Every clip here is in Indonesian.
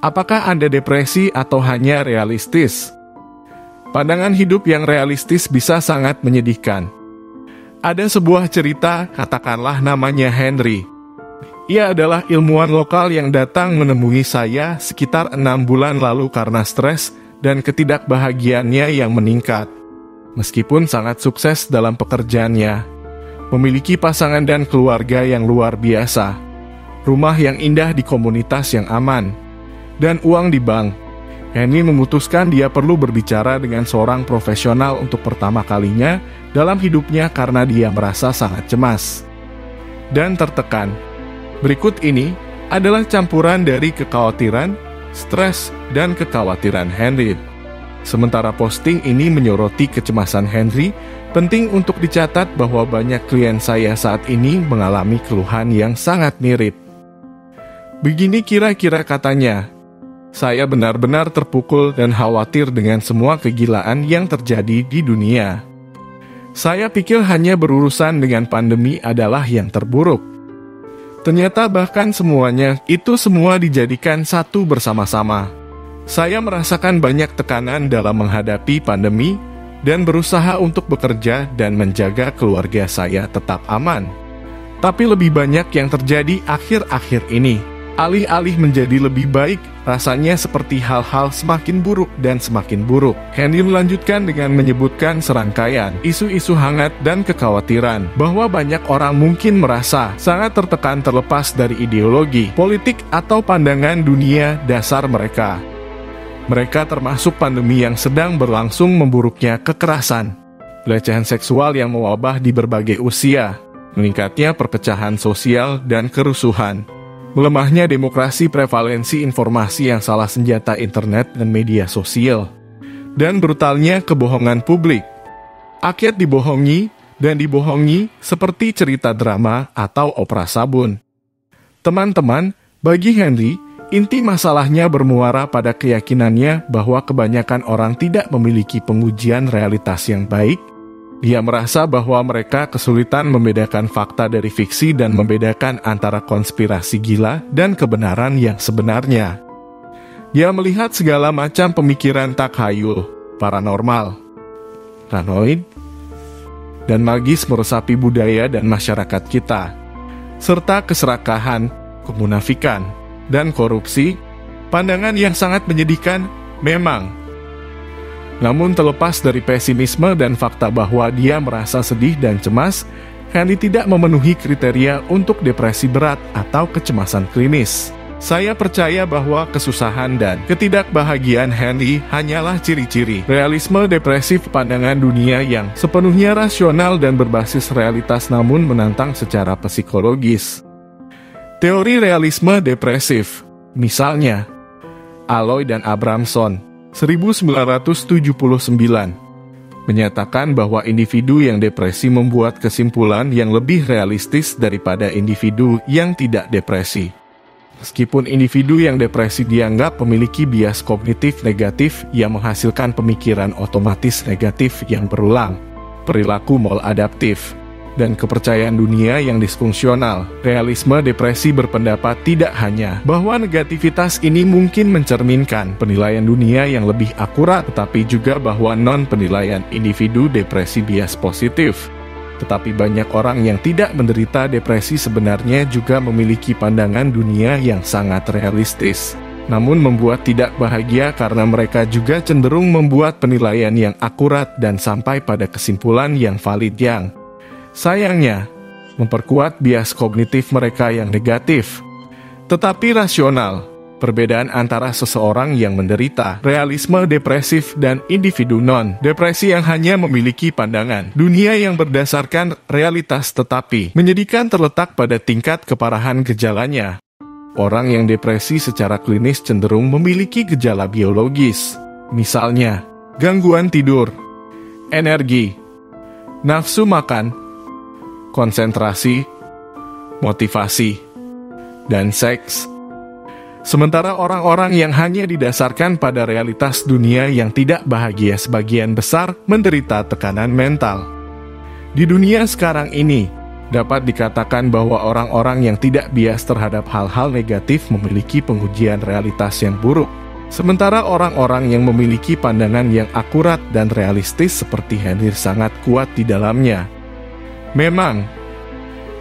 Apakah Anda depresi atau hanya realistis? Pandangan hidup yang realistis bisa sangat menyedihkan. Ada sebuah cerita, katakanlah namanya Henry. Ia adalah ilmuwan lokal yang datang menemui saya sekitar 6 bulan lalu karena stres dan ketidakbahagiaannya yang meningkat. Meskipun sangat sukses dalam pekerjaannya, memiliki pasangan dan keluarga yang luar biasa, rumah yang indah di komunitas yang aman, dan uang di bank, Henry memutuskan dia perlu berbicara dengan seorang profesional untuk pertama kalinya dalam hidupnya karena dia merasa sangat cemas dan tertekan. Berikut ini adalah campuran dari kekhawatiran, stres, dan kekhawatiran Henry. Sementara posting ini menyoroti kecemasan Henry, penting untuk dicatat bahwa banyak klien saya saat ini mengalami keluhan yang sangat mirip. Begini kira-kira katanya, "Saya benar-benar terpukul dan khawatir dengan semua kegilaan yang terjadi di dunia. Saya pikir hanya berurusan dengan pandemi adalah yang terburuk. Ternyata bahkan semuanya itu semua dijadikan satu bersama-sama. Saya merasakan banyak tekanan dalam menghadapi pandemi dan berusaha untuk bekerja dan menjaga keluarga saya tetap aman. Tapi lebih banyak yang terjadi akhir-akhir ini. Alih-alih menjadi lebih baik, rasanya seperti hal-hal semakin buruk dan semakin buruk." Henry melanjutkan dengan menyebutkan serangkaian isu-isu hangat dan kekhawatiran bahwa banyak orang mungkin merasa sangat tertekan terlepas dari ideologi, politik, atau pandangan dunia dasar mereka. Mereka termasuk pandemi yang sedang berlangsung, memburuknya kekerasan, pelecehan seksual yang mewabah di berbagai usia, meningkatnya perpecahan sosial dan kerusuhan, melemahnya demokrasi, prevalensi informasi yang salah senjata internet dan media sosial, dan brutalnya kebohongan publik. Rakyat dibohongi dan dibohongi seperti cerita drama atau opera sabun. Teman-teman, bagi Henry, inti masalahnya bermuara pada keyakinannya bahwa kebanyakan orang tidak memiliki pengujian realitas yang baik. Dia merasa bahwa mereka kesulitan membedakan fakta dari fiksi dan membedakan antara konspirasi gila dan kebenaran yang sebenarnya. Dia melihat segala macam pemikiran takhayul, paranormal, paranoid, dan magis meresapi budaya dan masyarakat kita, serta keserakahan, kemunafikan, dan korupsi, pandangan yang sangat menyedihkan memang. Namun terlepas dari pesimisme dan fakta bahwa dia merasa sedih dan cemas, Henry tidak memenuhi kriteria untuk depresi berat atau kecemasan klinis. Saya percaya bahwa kesusahan dan ketidakbahagiaan Henry hanyalah ciri-ciri realisme depresif, pandangan dunia yang sepenuhnya rasional dan berbasis realitas namun menantang secara psikologis. Teori realisme depresif, misalnya Aloy dan Abramson, 1979, menyatakan bahwa individu yang depresi membuat kesimpulan yang lebih realistis daripada individu yang tidak depresi. Meskipun individu yang depresi dianggap memiliki bias kognitif negatif yang menghasilkan pemikiran otomatis negatif yang berulang, perilaku maladaptif, dan kepercayaan dunia yang disfungsional, realisme depresi berpendapat tidak hanya bahwa negativitas ini mungkin mencerminkan penilaian dunia yang lebih akurat, tetapi juga bahwa non-penilaian individu depresi bias positif. Tetapi banyak orang yang tidak menderita depresi sebenarnya juga memiliki pandangan dunia yang sangat realistis, namun membuat tidak bahagia karena mereka juga cenderung membuat penilaian yang akurat dan sampai pada kesimpulan yang valid yang sayangnya memperkuat bias kognitif mereka yang negatif. Tetapi rasional, perbedaan antara seseorang yang menderita realisme depresif dan individu non-depresi yang hanya memiliki pandangan dunia yang berdasarkan realitas tetapi menyedihkan terletak pada tingkat keparahan gejalanya. Orang yang depresi secara klinis cenderung memiliki gejala biologis, misalnya gangguan tidur, energi, nafsu makan, konsentrasi, motivasi, dan seks. Sementara orang-orang yang hanya didasarkan pada realitas dunia yang tidak bahagia sebagian besar menderita tekanan mental. Di dunia sekarang ini, Dapat dikatakan bahwa orang-orang yang tidak bias terhadap hal-hal negatif memiliki pengujian realitas yang buruk. Sementara orang-orang yang memiliki pandangan yang akurat dan realistis seperti Henry sangat kuat di dalamnya. Memang,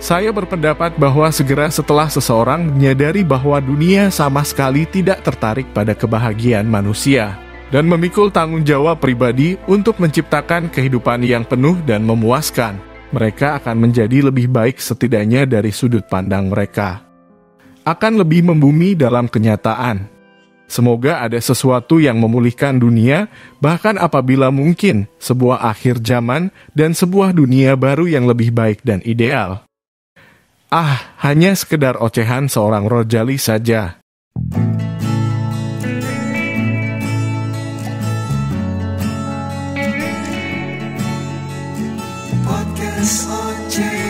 saya berpendapat bahwa segera setelah seseorang menyadari bahwa dunia sama sekali tidak tertarik pada kebahagiaan manusia dan memikul tanggung jawab pribadi untuk menciptakan kehidupan yang penuh dan memuaskan, mereka akan menjadi lebih baik setidaknya dari sudut pandang mereka. Akan lebih membumi dalam kenyataan. Semoga ada sesuatu yang memulihkan dunia, bahkan apabila mungkin sebuah akhir zaman dan sebuah dunia baru yang lebih baik dan ideal. Hanya sekedar ocehan seorang rojali saja. Podcast Oce.